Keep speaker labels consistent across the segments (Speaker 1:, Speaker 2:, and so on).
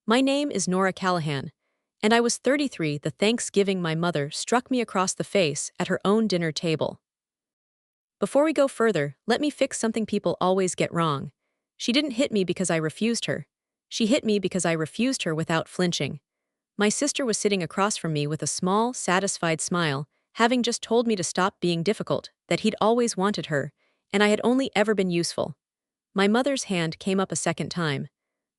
Speaker 1: My name is Nora Callahan, and I was 33 the Thanksgiving my mother struck me across the face at her own dinner table. Before we go further, let me fix something people always get wrong. She didn't hit me because I refused her. She hit me because I refused her without flinching. My sister was sitting across from me with a small, satisfied smile, having just told me to stop being difficult, that he'd always wanted her, and I had only ever been useful. My mother's hand came up a second time.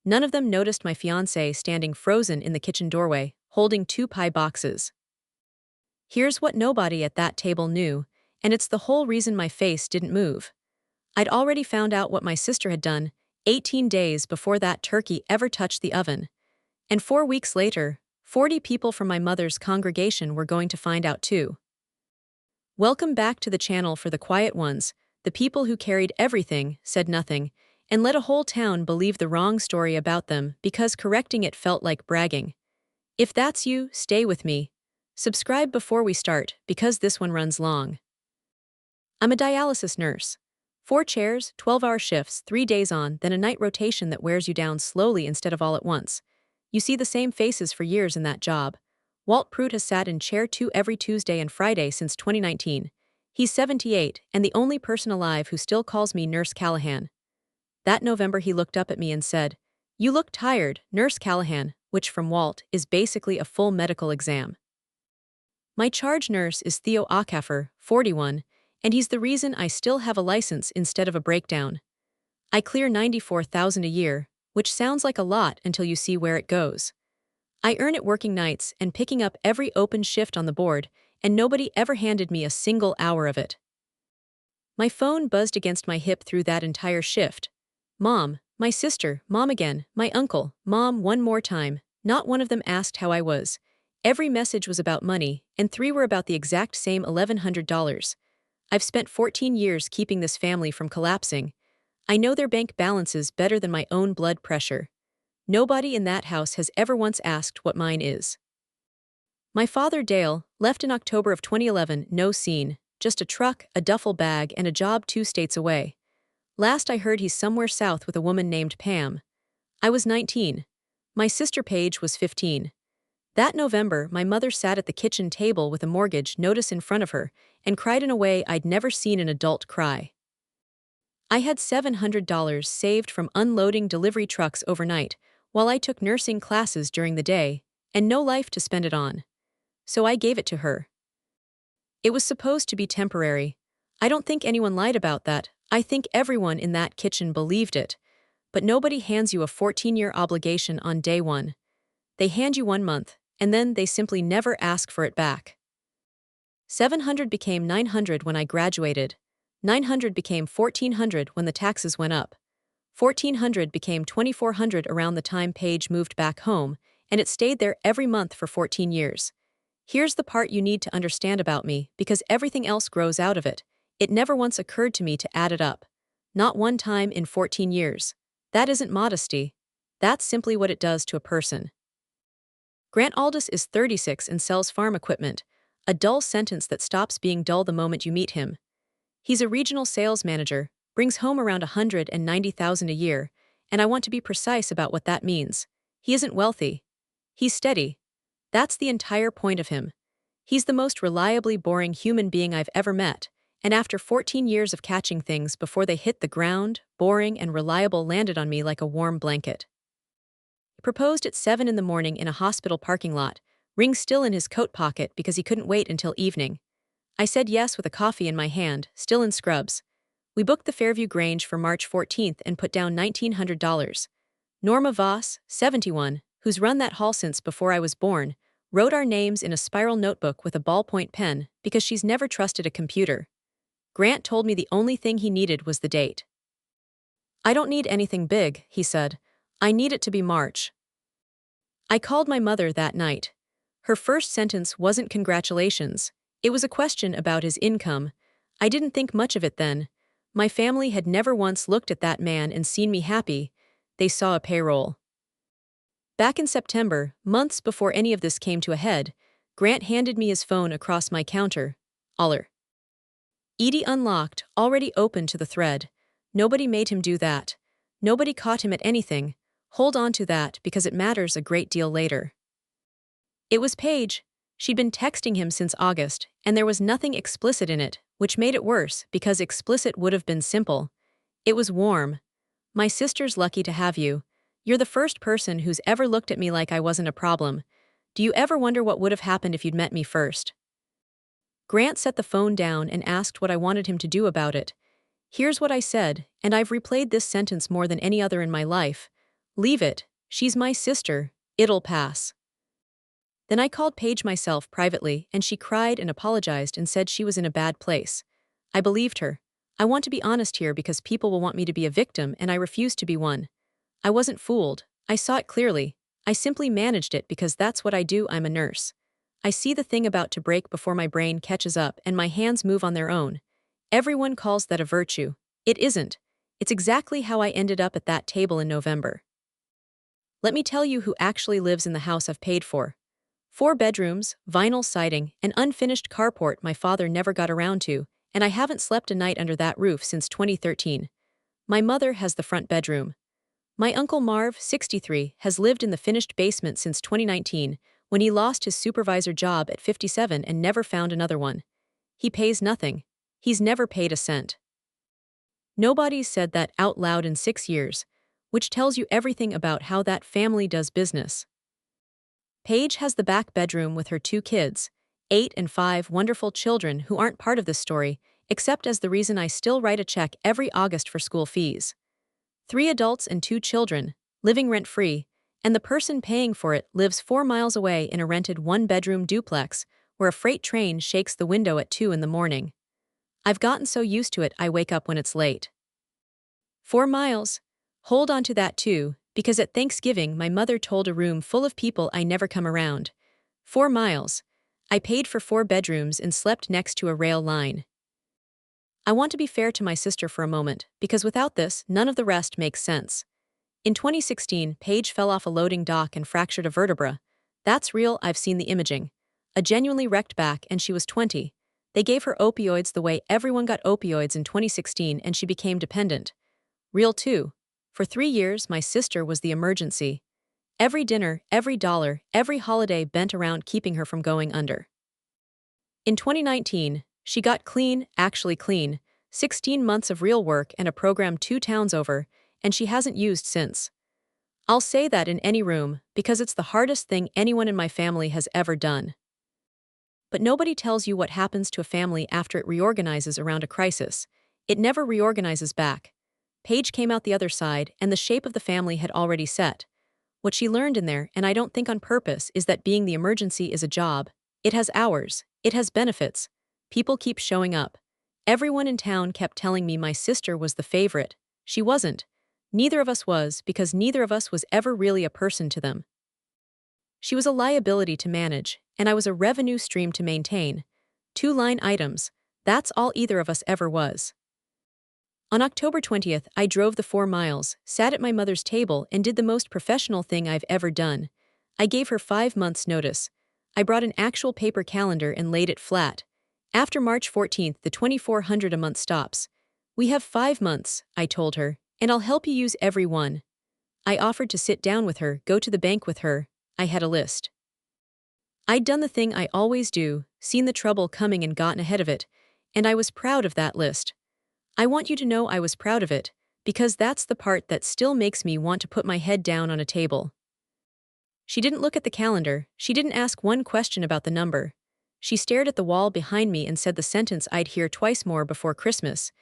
Speaker 1: None of them noticed my fiancé standing frozen in the kitchen doorway, holding 2 pie boxes. Here's what nobody at that table knew, and it's the whole reason my face didn't move. I'd already found out what my sister had done 18 days before that turkey ever touched the oven. And 4 weeks later, 40 people from my mother's congregation were going to find out too. Welcome back to the channel for the quiet ones, the people who carried everything, said nothing, and let a whole town believe the wrong story about them because correcting it felt like bragging. If that's you, stay with me. Subscribe before we start, because this one runs long. I'm a dialysis nurse. 4 chairs, 12-hour shifts, 3 days on, then a night rotation that wears you down slowly instead of all at once. You see the same faces for years in that job. Walt Pruitt has sat in chair 2 every Tuesday and Friday since 2019. He's 78, and the only person alive who still calls me Nurse Callahan. That November he looked up at me and said, "You look tired, Nurse Callahan," which from Walt is basically a full medical exam. My charge nurse is Theo Acaffer, 41, and he's the reason I still have a license instead of a breakdown. I clear $94,000 a year, which sounds like a lot until you see where it goes. I earn it working nights and picking up every open shift on the board, and nobody ever handed me a single hour of it. My phone buzzed against my hip through that entire shift. Mom, my sister, Mom again, my uncle, Mom one more time. Not one of them asked how I was. Every message was about money, and 3 were about the exact same $1,100. I've spent 14 years keeping this family from collapsing. I know their bank balances better than my own blood pressure. Nobody in that house has ever once asked what mine is. My father, Dale, left in October of 2011, no scene, just a truck, a duffel bag, and a job 2 states away. Last I heard he's somewhere south with a woman named Pam. I was 19. My sister Paige was 15. That November, my mother sat at the kitchen table with a mortgage notice in front of her and cried in a way I'd never seen an adult cry. I had $700 saved from unloading delivery trucks overnight, while I took nursing classes during the day, and no life to spend it on. So I gave it to her. It was supposed to be temporary. I don't think anyone lied about that. I think everyone in that kitchen believed it. But nobody hands you a 14-year obligation on day 1. They hand you 1 month, and then they simply never ask for it back. 700 became 900 when I graduated. 900 became 1,400 when the taxes went up. 1,400 became 2,400 around the time Paige moved back home, and it stayed there every month for 14 years. Here's the part you need to understand about me, because everything else grows out of it. It never once occurred to me to add it up. Not one time in 14 years. That isn't modesty. That's simply what it does to a person. Grant Aldis is 36 and sells farm equipment, a dull sentence that stops being dull the moment you meet him. He's a regional sales manager, brings home around $190,000 a year, and I want to be precise about what that means. He isn't wealthy. He's steady. That's the entire point of him. He's the most reliably boring human being I've ever met, and after 14 years of catching things before they hit the ground, boring and reliable landed on me like a warm blanket. He proposed at 7 in the morning in a hospital parking lot, ring still in his coat pocket because he couldn't wait until evening. I said yes with a coffee in my hand, still in scrubs. We booked the Fairview Grange for March 14th and put down $1,900. Norma Voss, 71, who's run that hall since before I was born, wrote our names in a spiral notebook with a ballpoint pen because she's never trusted a computer. Grant told me the only thing he needed was the date. "I don't need anything big," he said. "I need it to be March." I called my mother that night. Her first sentence wasn't congratulations. It was a question about his income. I didn't think much of it then. My family had never once looked at that man and seen me happy. They saw a payroll. Back in September, months before any of this came to a head, Grant handed me his phone across my counter. Aller. Edie unlocked, already open to the thread. Nobody made him do that. Nobody caught him at anything. Hold on to that because it matters a great deal later. It was Paige. She'd been texting him since August, and there was nothing explicit in it, which made it worse because explicit would have been simple. It was warm. My sister's lucky to have you. You're the first person who's ever looked at me like I wasn't a problem. Do you ever wonder what would have happened if you'd met me first? Grant set the phone down and asked what I wanted him to do about it. Here's what I said, and I've replayed this sentence more than any other in my life. Leave it. She's my sister. It'll pass. Then I called Paige myself privately, and she cried and apologized and said she was in a bad place. I believed her. I want to be honest here because people will want me to be a victim, and I refuse to be one. I wasn't fooled. I saw it clearly. I simply managed it because that's what I do. I'm a nurse. I see the thing about to break before my brain catches up and my hands move on their own. Everyone calls that a virtue. It isn't. It's exactly how I ended up at that table in November. Let me tell you who actually lives in the house I've paid for. 4 bedrooms, vinyl siding, an unfinished carport my father never got around to, and I haven't slept a night under that roof since 2013. My mother has the front bedroom. My uncle Marv, 63, has lived in the finished basement since 2019, when he lost his supervisor job at 57 and never found another one. He pays nothing. He's never paid a cent. Nobody's said that out loud in 6 years, which tells you everything about how that family does business. Paige has the back bedroom with her 2 kids, 8 and 5 wonderful children who aren't part of this story, except as the reason I still write a check every August for school fees. 3 adults and 2 children, living rent-free, and the person paying for it lives 4 miles away in a rented 1-bedroom duplex where a freight train shakes the window at 2 in the morning. I've gotten so used to it I wake up when it's late. 4 miles. Hold on to that too, because at Thanksgiving my mother told a room full of people I never come around. 4 miles. I paid for 4 bedrooms and slept next to a rail line. I want to be fair to my sister for a moment, because without this, none of the rest makes sense. In 2016, Paige fell off a loading dock and fractured a vertebra. That's real, I've seen the imaging. A genuinely wrecked back, and she was 20. They gave her opioids the way everyone got opioids in 2016 and she became dependent. Real too. For 3 years, my sister was the emergency. Every dinner, every dollar, every holiday bent around keeping her from going under. In 2019, she got clean, actually clean, 16 months of real work and a program 2 towns over, and she hasn't used since. I'll say that in any room because it's the hardest thing anyone in my family has ever done. But nobody tells you what happens to a family after it reorganizes around a crisis. It never reorganizes back. Paige came out the other side, and the shape of the family had already set. What she learned in there, and I don't think on purpose, is that being the emergency is a job. It has hours. It has benefits. People keep showing up. Everyone in town kept telling me my sister was the favorite. She wasn't. Neither of us was, because neither of us was ever really a person to them. She was a liability to manage, and I was a revenue stream to maintain. 2 line items. That's all either of us ever was. On October 20th, I drove the 4 miles, sat at my mother's table, and did the most professional thing I've ever done. I gave her 5 months' notice. I brought an actual paper calendar and laid it flat. After March 14th, the $2,400 a month stops. We have 5 months, I told her, and I'll help you use every one. I offered to sit down with her, go to the bank with her. I had a list. I'd done the thing I always do, seen the trouble coming and gotten ahead of it, and I was proud of that list. I want you to know I was proud of it, because that's the part that still makes me want to put my head down on a table. She didn't look at the calendar, she didn't ask one question about the number. She stared at the wall behind me and said the sentence I'd hear twice more before Christmas.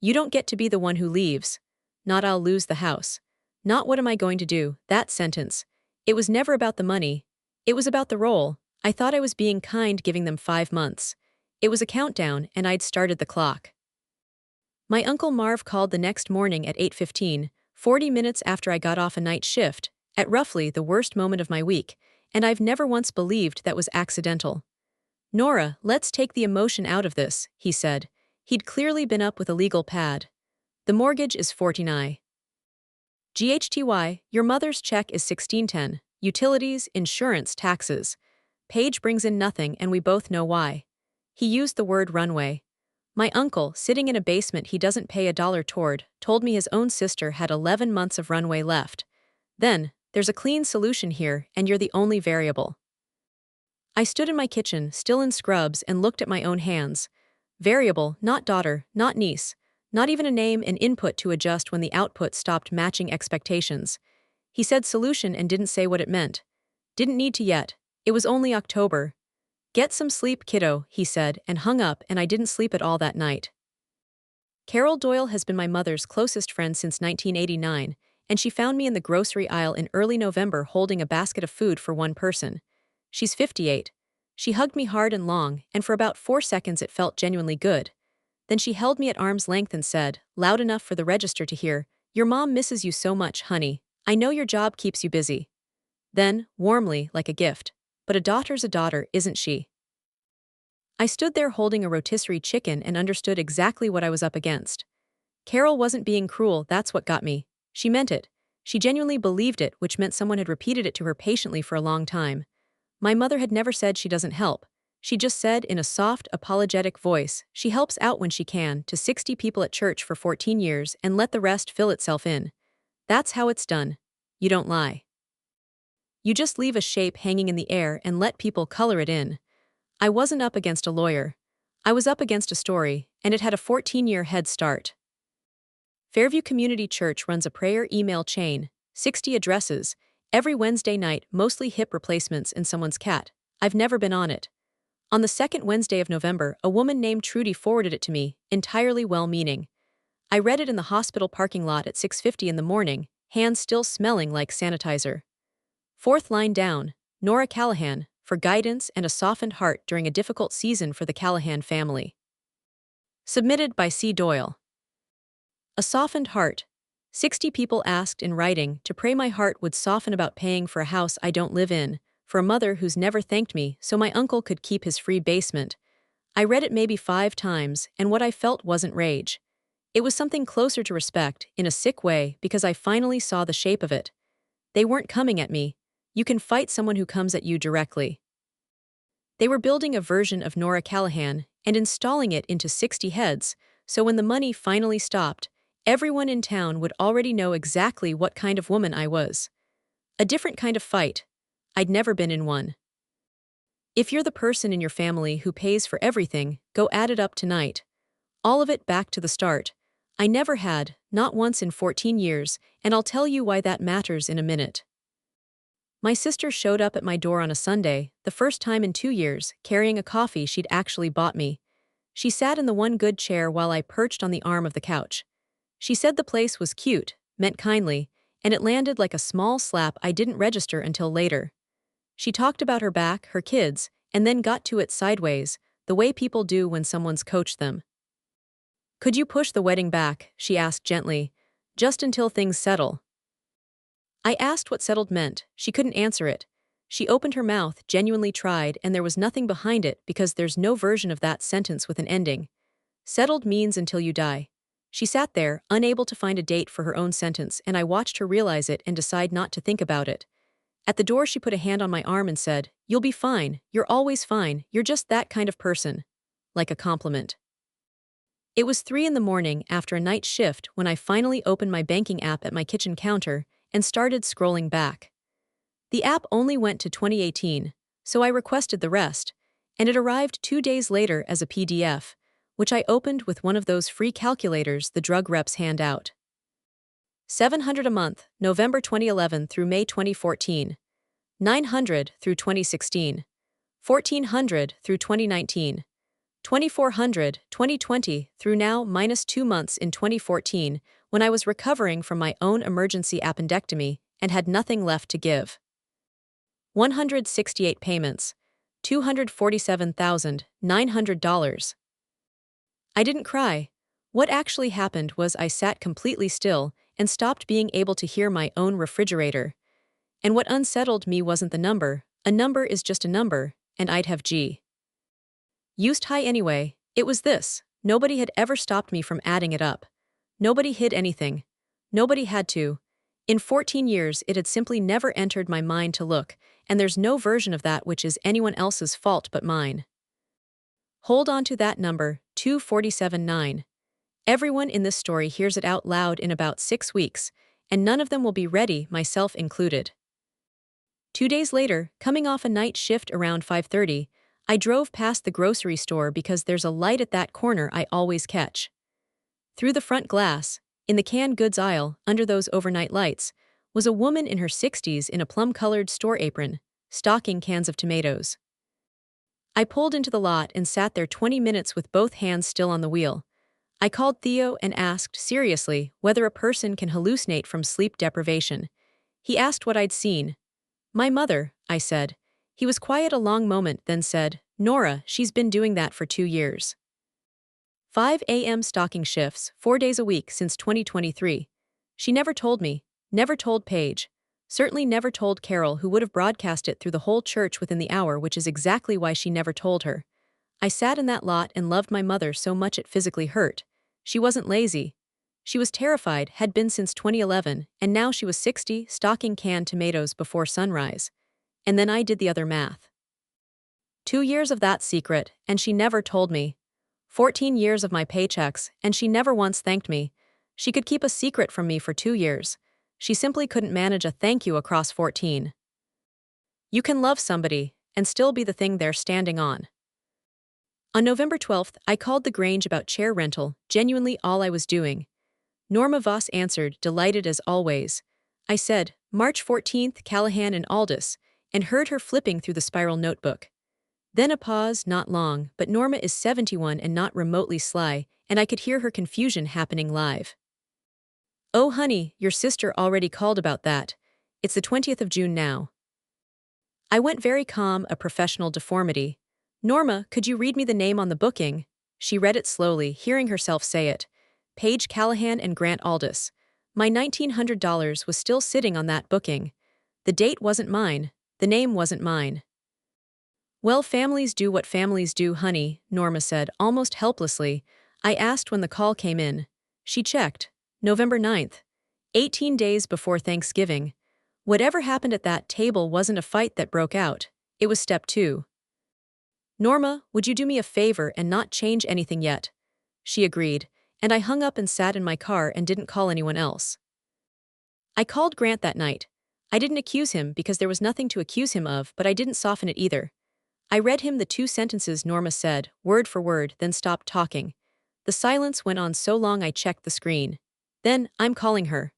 Speaker 1: You don't get to be the one who leaves. Not I'll lose the house. Not what am I going to do, that sentence. It was never about the money. It was about the role. I thought I was being kind giving them 5 months. It was a countdown and I'd started the clock. My Uncle Marv called the next morning at 8:15, 40 minutes after I got off a night shift, at roughly the worst moment of my week, and I've never once believed that was accidental. Nora, let's take the emotion out of this, he said. He'd clearly been up with a legal pad. The mortgage is 49. GHTY, your mother's check is 1610, utilities, insurance, taxes. Paige brings in nothing and we both know why. He used the word runway. My uncle, sitting in a basement he doesn't pay $1 toward, told me his own sister had 11 months of runway left. Then, there's a clean solution here, and you're the only variable. I stood in my kitchen, still in scrubs, and looked at my own hands. Variable, not daughter, not niece, not even a name and input to adjust when the output stopped matching expectations. He said solution and didn't say what it meant. Didn't need to yet. It was only October. Get some sleep, kiddo, he said, and hung up, and I didn't sleep at all that night. Carol Doyle has been my mother's closest friend since 1989, and she found me in the grocery aisle in early November holding a basket of food for one person. She's 58. She hugged me hard and long, and for about 4 seconds it felt genuinely good. Then she held me at arm's length and said, loud enough for the register to hear, "Your mom misses you so much, honey. I know your job keeps you busy." Then, warmly, like a gift, "But a daughter's a daughter, isn't she?" I stood there holding a rotisserie chicken and understood exactly what I was up against. Carol wasn't being cruel, that's what got me. She meant it. She genuinely believed it, which meant someone had repeated it to her patiently for a long time. My mother had never said she doesn't help. She just said in a soft, apologetic voice, she helps out when she can, to 60 people at church for 14 years and let the rest fill itself in. That's how it's done. You don't lie. You just leave a shape hanging in the air and let people color it in. I wasn't up against a lawyer. I was up against a story, and it had a 14-year head start. Fairview Community Church runs a prayer email chain, 60 addresses, every Wednesday night, mostly hip replacements and someone's cat. I've never been on it. On the second Wednesday of November, a woman named Trudy forwarded it to me, entirely well-meaning. I read it in the hospital parking lot at 6:50 in the morning, hands still smelling like sanitizer. Fourth line down, Nora Callahan, for guidance and a softened heart during a difficult season for the Callahan family. Submitted by C. Doyle. A softened heart. 60 people asked in writing to pray my heart would soften about paying for a house I don't live in, for a mother who's never thanked me so my uncle could keep his free basement. I read it maybe 5 times, and what I felt wasn't rage. It was something closer to respect, in a sick way, because I finally saw the shape of it. They weren't coming at me. You can fight someone who comes at you directly. They were building a version of Nora Callahan and installing it into 60 heads, so when the money finally stopped, everyone in town would already know exactly what kind of woman I was. A different kind of fight. I'd never been in one. If you're the person in your family who pays for everything, go add it up tonight. All of it back to the start. I never had, not once in 14 years, and I'll tell you why that matters in a minute. My sister showed up at my door on a Sunday, the first time in 2 years, carrying a coffee she'd actually bought me. She sat in the one good chair while I perched on the arm of the couch. She said the place was cute, meant kindly, and it landed like a small slap I didn't register until later. She talked about her back, her kids, and then got to it sideways, the way people do when someone's coached them. "Could you push the wedding back?" she asked gently. "Just until things settle." I asked what settled meant. She couldn't answer it. She opened her mouth, genuinely tried, and there was nothing behind it because there's no version of that sentence with an ending. Settled means until you die. She sat there, unable to find a date for her own sentence, and I watched her realize it and decide not to think about it. At the door she put a hand on my arm and said, "You'll be fine, you're always fine, you're just that kind of person." Like a compliment. It was 3 in the morning after a night shift when I finally opened my banking app at my kitchen counter and started scrolling back. The app only went to 2018, so I requested the rest, and it arrived 2 days later as a PDF, which I opened with one of those free calculators the drug reps hand out. $700 a month, November 2011 through May 2014. $900 through 2016. $1,400 through 2019. $2,400, 2020 through now -2 months in 2014, when I was recovering from my own emergency appendectomy and had nothing left to give. 168 payments. $247,900. I didn't cry. What actually happened was I sat completely still and stopped being able to hear my own refrigerator. And what unsettled me wasn't the number. A number is just a number, and I'd have G. Used high anyway. It was this. Nobody had ever stopped me from adding it up. Nobody hid anything. Nobody had to. In 14 years it had simply never entered my mind to look, and there's no version of that which is anyone else's fault but mine. Hold on to that number, 247.9. Everyone in this story hears it out loud in about 6 weeks, and none of them will be ready, myself included. 2 days later, coming off a night shift around 5:30, I drove past the grocery store because there's a light at that corner I always catch. Through the front glass, in the canned goods aisle, under those overnight lights, was a woman in her 60s in a plum-colored store apron, stocking cans of tomatoes. I pulled into the lot and sat there 20 minutes with both hands still on the wheel. I called Theo and asked, seriously, whether a person can hallucinate from sleep deprivation. He asked what I'd seen. My mother, I said. He was quiet a long moment, then said, Nora, she's been doing that for 2 years. 5 a.m. stocking shifts, 4 days a week since 2023. She never told me, never told Paige. Certainly never told Carol, who would have broadcast it through the whole church within the hour, which is exactly why she never told her. I sat in that lot and loved my mother so much it physically hurt. She wasn't lazy. She was terrified, had been since 2011, and now she was 60, stocking canned tomatoes before sunrise. And then I did the other math. 2 years of that secret, and she never told me. 14 years of my paychecks, and she never once thanked me. She could keep a secret from me for 2 years. She simply couldn't manage a thank you across 14. You can love somebody, and still be the thing they're standing on. On November 12th, I called the Grange about chair rental, genuinely all I was doing. Norma Voss answered, delighted as always. I said, March 14th, Callahan and Aldous, and heard her flipping through the spiral notebook. Then a pause, not long, but Norma is 71 and not remotely sly, and I could hear her confusion happening live. Oh honey, your sister already called about that. It's the 20th of June now. I went very calm, a professional deformity. Norma, could you read me the name on the booking? She read it slowly, hearing herself say it. Paige Callahan and Grant Aldous. My $1,900 was still sitting on that booking. The date wasn't mine. The name wasn't mine. Well, families do what families do, honey, Norma said, almost helplessly. I asked when the call came in. She checked. November 9th. 18 days before Thanksgiving. Whatever happened at that table wasn't a fight that broke out. It was step 2. Norma, would you do me a favor and not change anything yet? She agreed, and I hung up and sat in my car and didn't call anyone else. I called Grant that night. I didn't accuse him because there was nothing to accuse him of, but I didn't soften it either. I read him the 2 sentences Norma said, word for word, then stopped talking. The silence went on so long I checked the screen. Then, I'm calling her.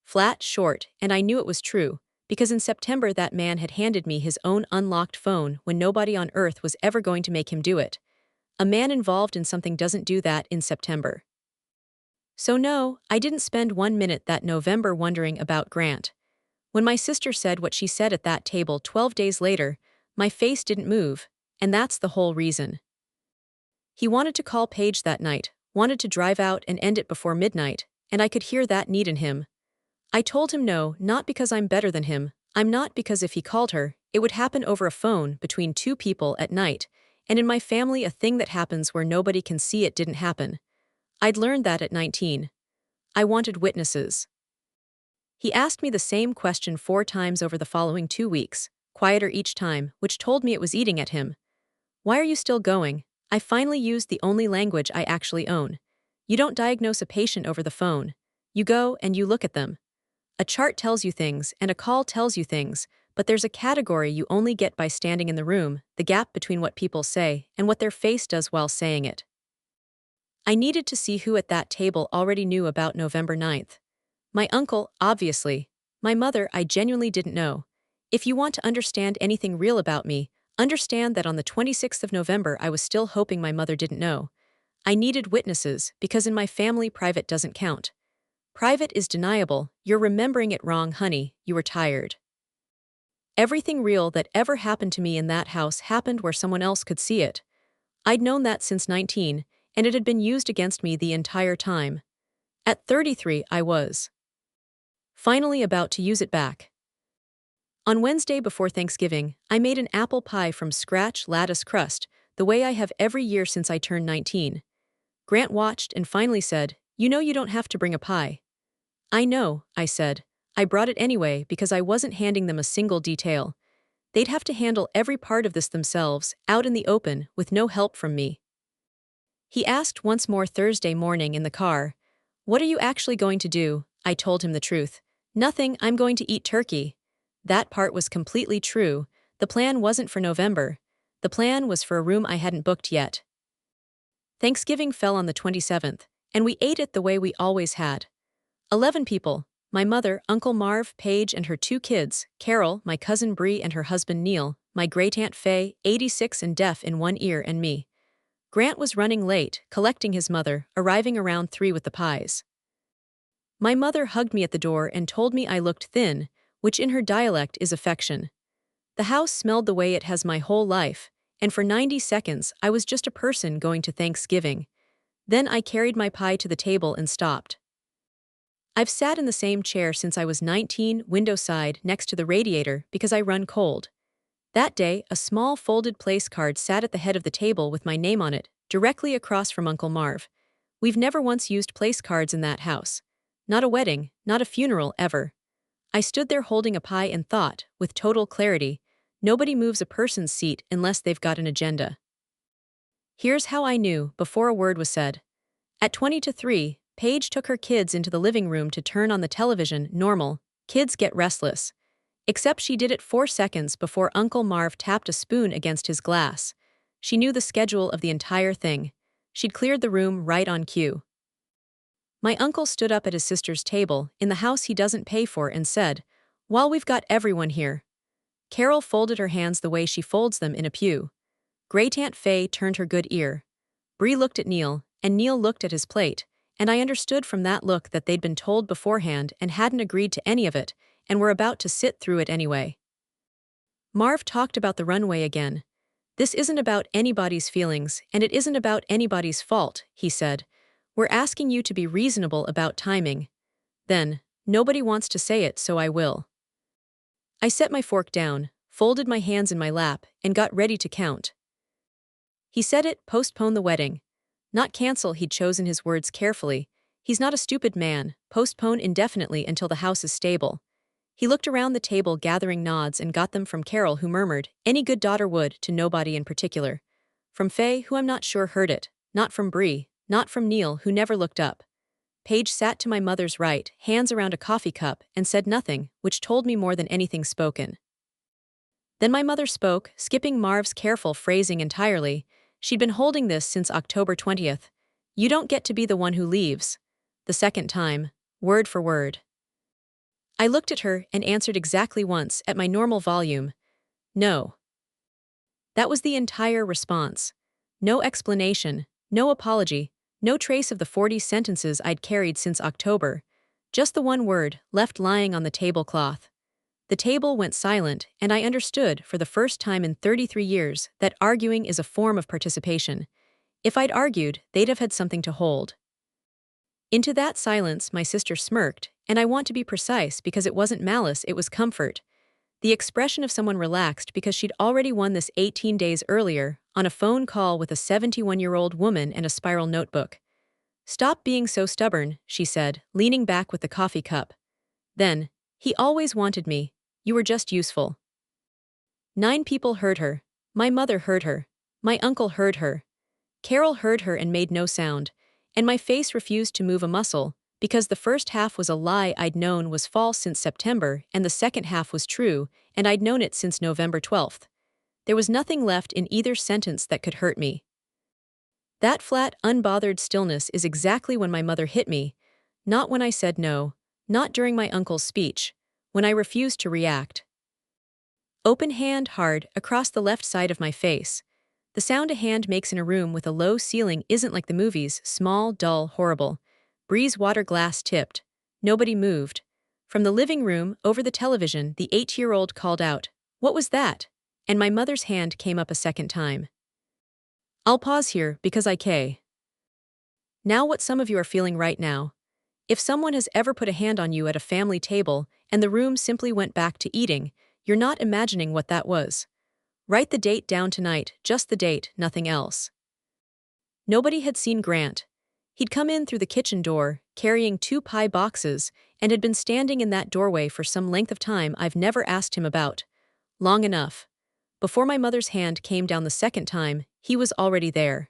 Speaker 1: Flat, short, and I knew it was true, because in September that man had handed me his own unlocked phone when nobody on earth was ever going to make him do it. A man involved in something doesn't do that in September. So no, I didn't spend 1 minute that November wondering about Grant. When my sister said what she said at that table 12 days later, my face didn't move, and that's the whole reason. He wanted to call Paige that night, wanted to drive out and end it before midnight, and I could hear that need in him. I told him no, not because I'm better than him, I'm not, because if he called her, it would happen over a phone between 2 people at night, and in my family a thing that happens where nobody can see it didn't happen. I'd learned that at 19. I wanted witnesses. He asked me the same question 4 times over the following 2 weeks, quieter each time, which told me it was eating at him. Why are you still going? I finally used the only language I actually own. You don't diagnose a patient over the phone. You go and you look at them. A chart tells you things and a call tells you things, but there's a category you only get by standing in the room, the gap between what people say and what their face does while saying it. I needed to see who at that table already knew about November 9th. My uncle, obviously. My mother, I genuinely didn't know. If you want to understand anything real about me, understand that on the 26th of November I was still hoping my mother didn't know. I needed witnesses, because in my family private doesn't count. Private is deniable, you're remembering it wrong, honey, you were tired. Everything real that ever happened to me in that house happened where someone else could see it. I'd known that since 19, and it had been used against me the entire time. At 33 I was finally about to use it back. On Wednesday before Thanksgiving, I made an apple pie from scratch, lattice crust, the way I have every year since I turned 19. Grant watched and finally said, you know you don't have to bring a pie. I know, I said. I brought it anyway because I wasn't handing them a single detail. They'd have to handle every part of this themselves, out in the open, with no help from me. He asked once more Thursday morning in the car, what are you actually going to do? I told him the truth. Nothing, I'm going to eat turkey. That part was completely true. The plan wasn't for November. The plan was for a room I hadn't booked yet. Thanksgiving fell on the 27th, and we ate it the way we always had. 11 people: my mother, Uncle Marv, Paige and her 2 kids, Carol, my cousin Bree and her husband Neil, my great-aunt Faye, 86 and deaf in one ear, and me. Grant was running late, collecting his mother, arriving around 3 with the pies. My mother hugged me at the door and told me I looked thin, which in her dialect is affection. The house smelled the way it has my whole life, and for 90 seconds I was just a person going to Thanksgiving. Then I carried my pie to the table and stopped. I've sat in the same chair since I was 19, window side, next to the radiator, because I run cold. That day, a small folded place card sat at the head of the table with my name on it, directly across from Uncle Marv. We've never once used place cards in that house. Not a wedding, not a funeral, ever. I stood there holding a pie and thought, with total clarity, nobody moves a person's seat unless they've got an agenda. Here's how I knew, before a word was said. At 20 to 3, Paige took her kids into the living room to turn on the television. Normal, kids get restless. Except she did it 4 seconds before Uncle Marv tapped a spoon against his glass. She knew the schedule of the entire thing. She'd cleared the room right on cue. My uncle stood up at his sister's table, in the house he doesn't pay for, and said, "While we've got everyone here." Carol folded her hands the way she folds them in a pew. Great-aunt Faye turned her good ear. Bree looked at Neil, and Neil looked at his plate, and I understood from that look that they'd been told beforehand and hadn't agreed to any of it, and were about to sit through it anyway. Marv talked about the runway again. "This isn't about anybody's feelings, and it isn't about anybody's fault," he said. "We're asking you to be reasonable about timing." Then, "Nobody wants to say it, so I will." I set my fork down, folded my hands in my lap, and got ready to count. He said it, postpone the wedding. Not cancel, he'd chosen his words carefully. He's not a stupid man, postpone indefinitely until the house is stable. He looked around the table gathering nods and got them from Carol, who murmured, "Any good daughter would," to nobody in particular. From Faye, who I'm not sure heard it, not from Bree, not from Neil, who never looked up. Paige sat to my mother's right, hands around a coffee cup, and said nothing, which told me more than anything spoken. Then my mother spoke, skipping Marv's careful phrasing entirely. She'd been holding this since October 20th. "You don't get to be the one who leaves." The second time, word for word. I looked at her and answered exactly once, at my normal volume. "No." That was the entire response. No explanation, no apology, no trace of the 40 sentences I'd carried since October. Just the one word, left lying on the tablecloth. The table went silent, and I understood, for the first time in 33 years, that arguing is a form of participation. If I'd argued, they'd have had something to hold. Into that silence my sister smirked, and I want to be precise because it wasn't malice, it was comfort. The expression of someone relaxed because she'd already won this 18 days earlier, on a phone call with a 71-year-old woman and a spiral notebook. "Stop being so stubborn," she said, leaning back with the coffee cup. Then, "He always wanted me. You were just useful." 9 people heard her. My mother heard her. My uncle heard her. Carol heard her and made no sound, and my face refused to move a muscle, because the first half was a lie I'd known was false since September, and the second half was true, and I'd known it since November 12th. There was nothing left in either sentence that could hurt me. That flat, unbothered stillness is exactly when my mother hit me, not when I said no, not during my uncle's speech, when I refused to react. Open hand hard, across the left side of my face. The sound a hand makes in a room with a low ceiling isn't like the movies, small, dull, horrible. Bree's water glass tipped. Nobody moved. From the living room, over the television, the 8-year-old called out, "What was that?" And my mother's hand came up a second time. I'll pause here, because Now what some of you are feeling right now. If someone has ever put a hand on you at a family table, and the room simply went back to eating, you're not imagining what that was. Write the date down tonight, just the date, nothing else. Nobody had seen Grant. He'd come in through the kitchen door, carrying 2 pie boxes, and had been standing in that doorway for some length of time I've never asked him about. Long enough. Before my mother's hand came down the second time, he was already there.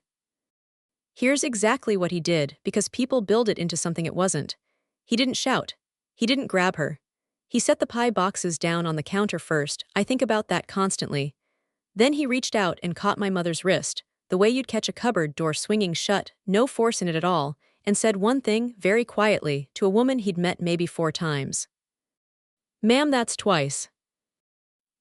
Speaker 1: Here's exactly what he did, because people build it into something it wasn't. He didn't shout. He didn't grab her. He set the pie boxes down on the counter first. I think about that constantly. Then he reached out and caught my mother's wrist, the way you'd catch a cupboard door swinging shut, no force in it at all, and said one thing, very quietly, to a woman he'd met maybe 4 times. "Ma'am, that's twice."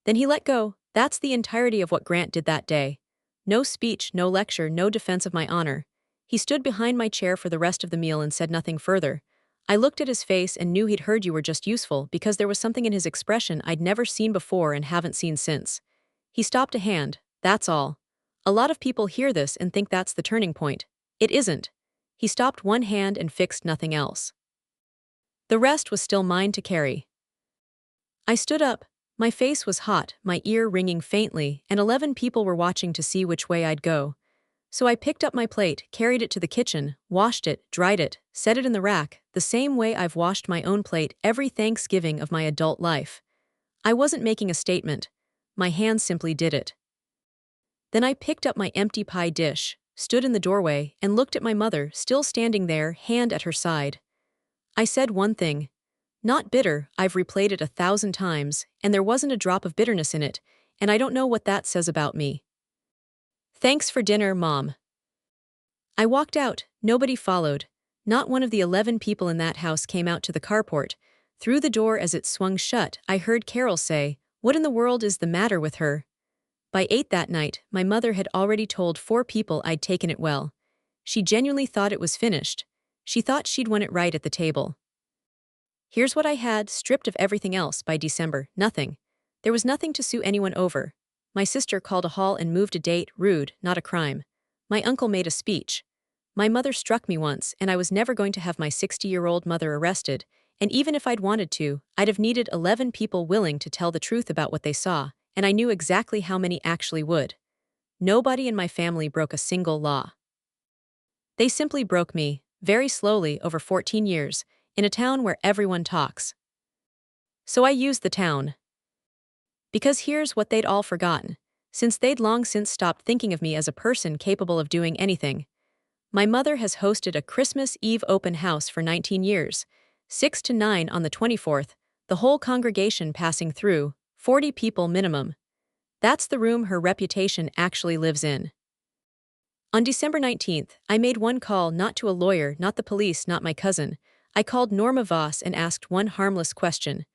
Speaker 1: Then he let go. That's the entirety of what Grant did that day. No speech, no lecture, no defense of my honor. He stood behind my chair for the rest of the meal and said nothing further. I looked at his face and knew he'd heard you were just useful because there was something in his expression I'd never seen before and haven't seen since. He stopped a hand, that's all. A lot of people hear this and think that's the turning point. It isn't. He stopped one hand and fixed nothing else. The rest was still mine to carry. I stood up. My face was hot, my ear ringing faintly, and 11 people were watching to see which way I'd go. So I picked up my plate, carried it to the kitchen, washed it, dried it, set it in the rack, the same way I've washed my own plate every Thanksgiving of my adult life. I wasn't making a statement. My hands simply did it. Then I picked up my empty pie dish, stood in the doorway, and looked at my mother, still standing there, hand at her side. I said one thing. Not bitter, I've replayed it 1,000 times, and there wasn't a drop of bitterness in it, and I don't know what that says about me. "Thanks for dinner, Mom." I walked out, nobody followed. Not one of the 11 people in that house came out to the carport. Through the door as it swung shut, I heard Carol say, "What in the world is the matter with her?" By 8 that night, my mother had already told 4 people I'd taken it well. She genuinely thought it was finished. She thought she'd won it right at the table. Here's what I had, stripped of everything else by December, nothing. There was nothing to sue anyone over. My sister called a halt and moved a date, rude, not a crime. My uncle made a speech. My mother struck me once, and I was never going to have my 60-year-old mother arrested, and even if I'd wanted to, I'd have needed 11 people willing to tell the truth about what they saw, and I knew exactly how many actually would. Nobody in my family broke a single law. They simply broke me, very slowly over 14 years, in a town where everyone talks. So I used the town. Because here's what they'd all forgotten, since they'd long since stopped thinking of me as a person capable of doing anything. My mother has hosted a Christmas Eve open house for 19 years, 6 to 9 on the 24th, the whole congregation passing through, 40 people minimum. That's the room her reputation actually lives in. On December 19th, I made one call, not to a lawyer, not the police, not my cousin. I called Norma Voss and asked one harmless question.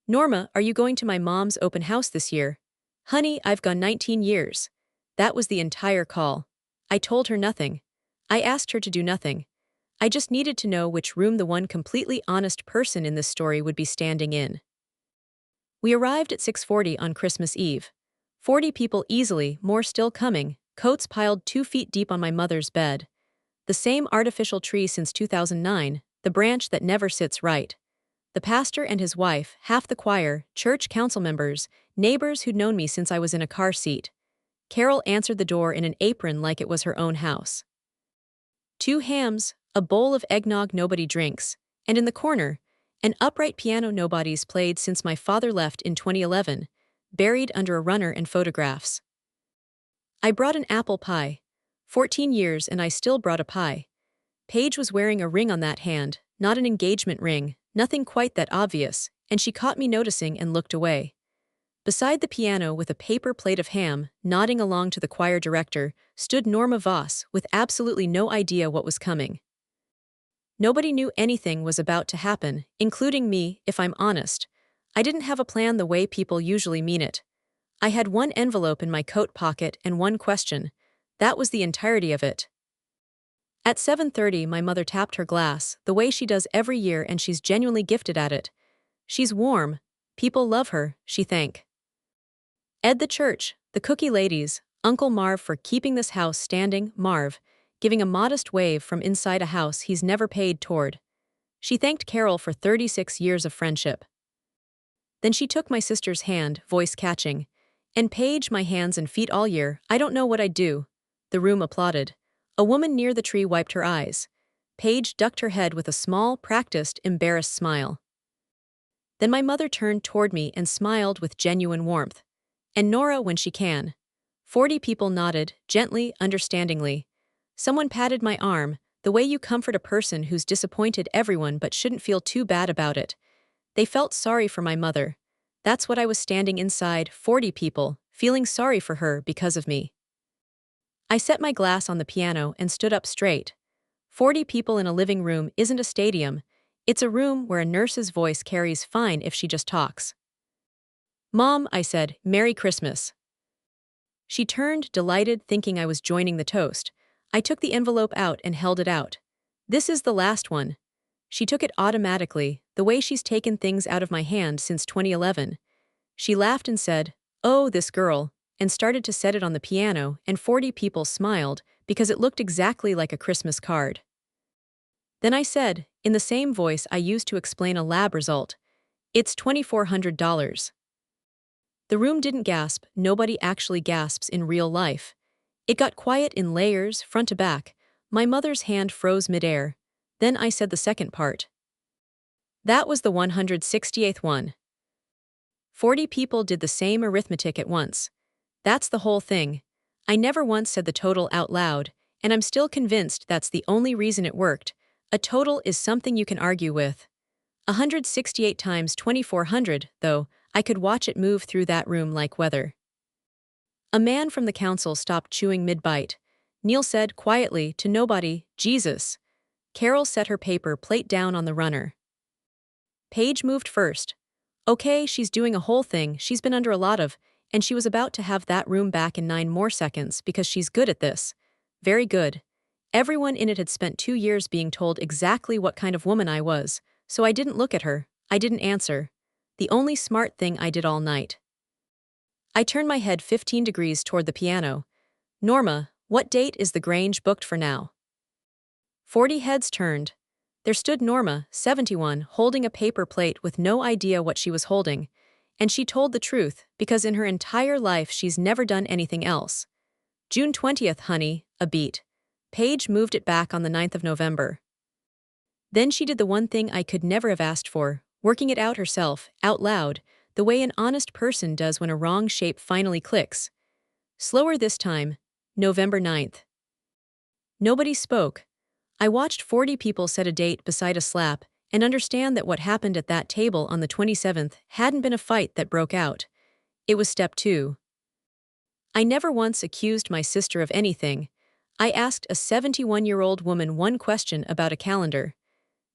Speaker 1: "Norma, are you going to my mom's open house this year?" "Honey, I've gone 19 years. That was the entire call. I told her nothing. I asked her to do nothing. I just needed to know which room the one completely honest person in this story would be standing in. We arrived at 6:40 on Christmas Eve. 40 people easily, more still coming, coats piled 2 feet deep on my mother's bed. The same artificial tree since 2009, the branch that never sits right. The pastor and his wife, half the choir, church council members, neighbors who'd known me since I was in a car seat. Carol answered the door in an apron like it was her own house. 2 hams, a bowl of eggnog nobody drinks, and in the corner, an upright piano nobody's played since my father left in 2011, buried under a runner and photographs. I brought an apple pie. 14 years and I still brought a pie. Paige was wearing a ring on that hand, not an engagement ring, nothing quite that obvious, and she caught me noticing and looked away. Beside the piano with a paper plate of ham, nodding along to the choir director, stood Norma Voss with absolutely no idea what was coming. Nobody knew anything was about to happen, including me, if I'm honest. I didn't have a plan the way people usually mean it. I had one envelope in my coat pocket and one question. That was the entirety of it. At 7:30, my mother tapped her glass, the way she does every year, and she's genuinely gifted at it. She's warm. People love her, she thank. Ed the church, the cookie ladies, Uncle Marv for keeping this house standing, Marv, giving a modest wave from inside a house he's never paid toward. She thanked Carol for 36 years of friendship. Then she took my sister's hand, voice catching. "And Paige, my hands and feet all year, I don't know what I'd do." The room applauded. A woman near the tree wiped her eyes. Paige ducked her head with a small, practiced, embarrassed smile. Then my mother turned toward me and smiled with genuine warmth. "And Nora when she can." 40 people nodded, gently, understandingly. Someone patted my arm, the way you comfort a person who's disappointed everyone but shouldn't feel too bad about it. They felt sorry for my mother. That's what I was standing inside, 40 people, feeling sorry for her because of me. I set my glass on the piano and stood up straight. 40 people in a living room isn't a stadium, it's a room where a nurse's voice carries fine if she just talks. Mom, I said, Merry Christmas. She turned, delighted, thinking I was joining the toast. I took the envelope out and held it out. This is the last one. She took it automatically, the way she's taken things out of my hand since 2011. She laughed and said, "Oh, this girl," and started to set it on the piano, and 40 people smiled because it looked exactly like a Christmas card. Then I said, in the same voice I used to explain a lab result, "It's $2,400. The room didn't gasp, nobody actually gasps in real life. It got quiet in layers, front to back. My mother's hand froze midair. Then I said the second part. That was the 168th one. 40 people did the same arithmetic at once. That's the whole thing. I never once said the total out loud, and I'm still convinced that's the only reason it worked. A total is something you can argue with. 168 times 2400, though, I could watch it move through that room like weather. A man from the council stopped chewing mid-bite. Neil said quietly to nobody, "Jesus." Carol set her paper plate down on the runner. Paige moved first. Okay, she's doing a whole thing she's been under a lot of, and she was about to have that room back in 9 more seconds because she's good at this. Very good. Everyone in it had spent 2 years being told exactly what kind of woman I was, so I didn't look at her, I didn't answer. The only smart thing I did all night. I turned my head 15 degrees toward the piano. Norma, what date is the Grange booked for now? 40 heads turned. There stood Norma, 71, holding a paper plate with no idea what she was holding, and she told the truth because in her entire life she's never done anything else. June 20th, honey, a beat. Paige moved it back on the 9th of November. Then she did the one thing I could never have asked for, working it out herself, out loud, the way an honest person does when a wrong shape finally clicks. Slower this time, November 9th. Nobody spoke. I watched 40 people set a date beside a slap and understand that what happened at that table on the 27th hadn't been a fight that broke out. It was step 2. I never once accused my sister of anything. I asked a 71-year-old woman one question about a calendar.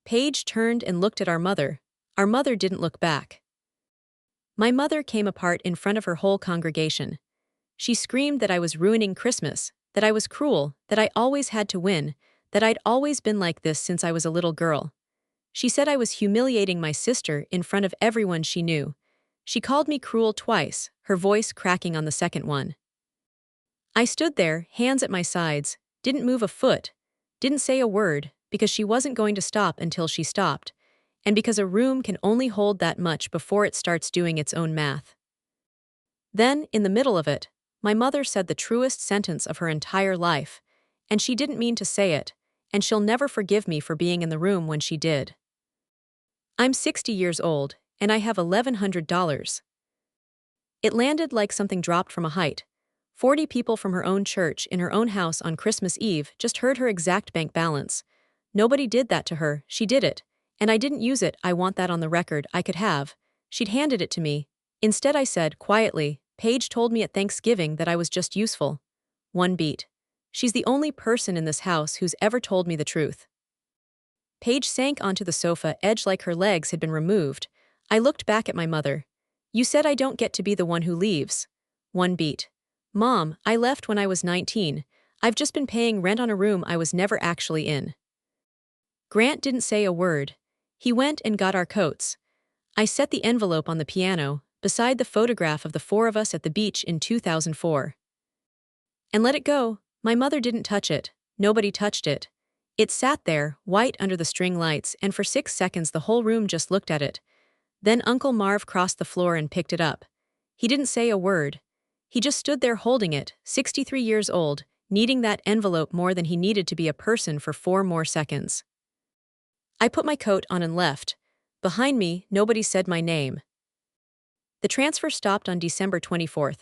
Speaker 1: Paige turned and looked at our mother. Our mother didn't look back. My mother came apart in front of her whole congregation. She screamed that I was ruining Christmas, that I was cruel, that I always had to win, that I'd always been like this since I was a little girl. She said I was humiliating my sister in front of everyone she knew. She called me cruel twice, her voice cracking on the second one. I stood there, hands at my sides, didn't move a foot, didn't say a word, because she wasn't going to stop until she stopped, and because a room can only hold that much before it starts doing its own math. Then, in the middle of it, my mother said the truest sentence of her entire life, and she didn't mean to say it, and she'll never forgive me for being in the room when she did. I'm 60 years old, and I have $1,100. It landed like something dropped from a height. 40 people from her own church in her own house on Christmas Eve just heard her exact bank balance. Nobody did that to her, she did it, and I didn't use it. I want that on the record. I could have. She'd handed it to me. Instead I said, quietly, Paige told me at Thanksgiving that I was just useful. One beat. She's the only person in this house who's ever told me the truth. Paige sank onto the sofa edge like her legs had been removed. I looked back at my mother. You said I don't get to be the one who leaves. One beat. Mom, I left when I was 19. I've just been paying rent on a room I was never actually in. Grant didn't say a word. He went and got our coats. I set the envelope on the piano, beside the photograph of the 4 of us at the beach in 2004. And let it go. My mother didn't touch it. Nobody touched it. It sat there, white under the string lights, and for 6 seconds the whole room just looked at it. Then Uncle Marv crossed the floor and picked it up. He didn't say a word. He just stood there holding it, 63 years old, needing that envelope more than he needed to be a person for 4 more seconds. I put my coat on and left. Behind me, nobody said my name. The transfer stopped on December 24th.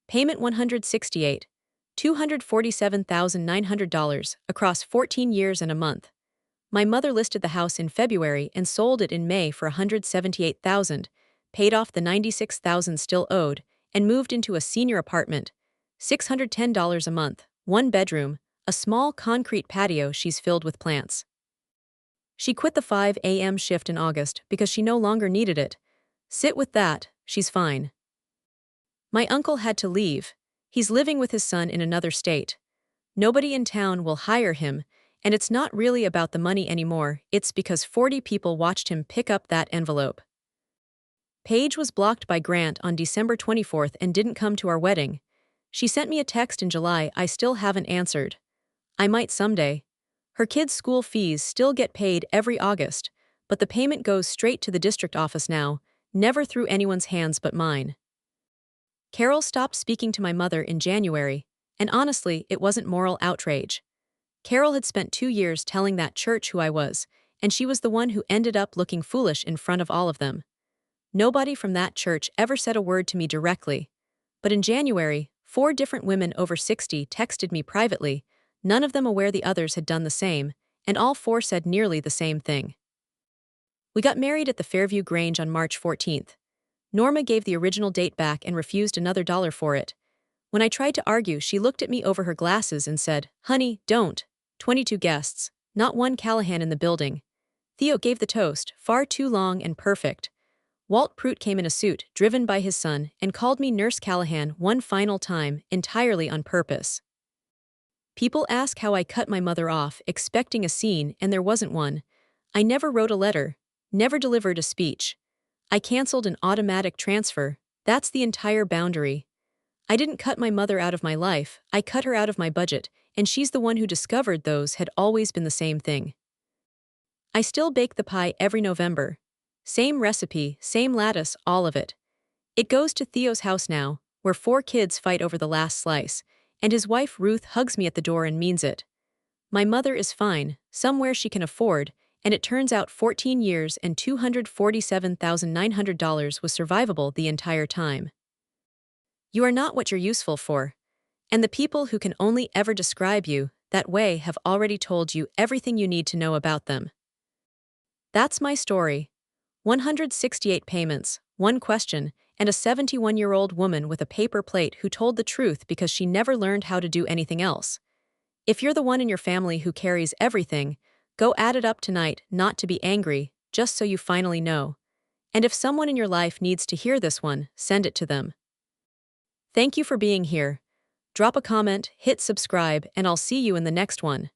Speaker 1: Payment $168,247,900 across 14 years and a month. My mother listed the house in February and sold it in May for $178,000, paid off the $96,000 still owed, and moved into a senior apartment, $610 a month, one bedroom, a small concrete patio she's filled with plants. She quit the 5 a.m. shift in August because she no longer needed it. Sit with that, she's fine. My uncle had to leave. He's living with his son in another state. Nobody in town will hire him, and it's not really about the money anymore, it's because 40 people watched him pick up that envelope. Paige was blocked by Grant on December 24th and didn't come to our wedding. She sent me a text in July I still haven't answered. I might someday. Her kids' school fees still get paid every August, but the payment goes straight to the district office now, never through anyone's hands but mine. Carol stopped speaking to my mother in January, and honestly, it wasn't moral outrage. Carol had spent 2 years telling that church who I was, and she was the one who ended up looking foolish in front of all of them. Nobody from that church ever said a word to me directly. But in January, 4 different women over 60 texted me privately, none of them aware the others had done the same, and all 4 said nearly the same thing. We got married at the Fairview Grange on March 14th. Norma gave the original date back and refused another dollar for it. When I tried to argue, she looked at me over her glasses and said, "Honey, don't. 22 guests, not one Callahan in the building." Theo gave the toast, far too long and perfect. Walt Prout came in a suit, driven by his son, and called me Nurse Callahan one final time, entirely on purpose. People ask how I cut my mother off, expecting a scene, and there wasn't one. I never wrote a letter, never delivered a speech. I canceled an automatic transfer, that's the entire boundary. I didn't cut my mother out of my life, I cut her out of my budget, and she's the one who discovered those had always been the same thing. I still bake the pie every November. Same recipe, same lattice, all of it. It goes to Theo's house now, where 4 kids fight over the last slice, and his wife Ruth hugs me at the door and means it. My mother is fine, somewhere she can afford, and it turns out 14 years and $247,900 was survivable the entire time. You are not what you're useful for. And the people who can only ever describe you that way have already told you everything you need to know about them. That's my story. 168 payments, 1 question, and a 71-year-old woman with a paper plate who told the truth because she never learned how to do anything else. If you're the one in your family who carries everything, go add it up tonight, not to be angry, just so you finally know. And if someone in your life needs to hear this one, send it to them. Thank you for being here. Drop a comment, hit subscribe, and I'll see you in the next one.